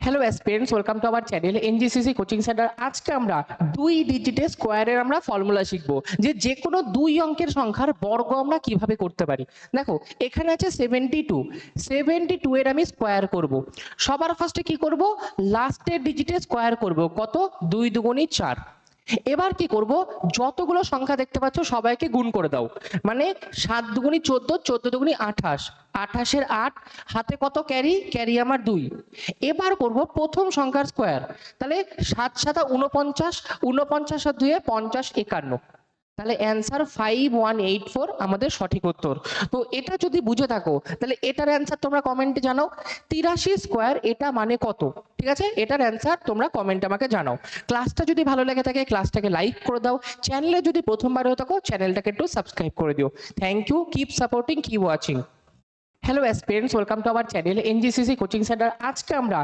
Hello aspirants, welcome to our channel NGCC coaching centre. আজকে আমরা 2 ডিজিটের স্কোয়ারের আমরা ফর্মুলা শিখবো, যে কোনো 2 অঙ্কের সংখ্যার বর্গ আমরা কিভাবে করতে পারি। দেখো এখানে আছে 72 এর আমি স্কোয়ার করব। সবার ফার্স্টে কি করব, লাস্টের ডিজিটে স্কোয়ার করব। কত? 2 দুগুণী 4। এবার কি করব, যতগুলো সংখ্যা দেখতে পাচ্ছ সবাইকে গুণ করে দাও। মানে 7 দুগুণী 14, 14 দুগুণী 28, 28 এর 8, হাতে কত ক্যারি, ক্যারি আমার 2। এবার করব প্রথম সংখ্যার স্কোয়ার। তাহলে 7 7 49, 49 আর 2 50, 51। তাহলে অ্যান্সার 5184 আমাদের সঠিক উত্তর। তো এটা যদি বুঝে থাকো তাহলে এটার অ্যান্সার তোমরা কমেন্টে জানাও। 83 স্কোয়ার এটা মানে কত? ঠিক আছে, এটার অ্যান্সার তোমরা কমেন্টে আমাকে জানাও। ক্লাসটা যদি ভালো লেগে থাকে ক্লাসটাকে লাইক করে দাও। চ্যানেলে যদি প্রথমবার হয়ে থাকো চ্যানেলটাকে একটু সাবস্ক্রাইব করে দিও। Thank you, keep supporting, keep watching. Hello aspirants, welcome to our channel NGCC coaching centre. আজকে আমরা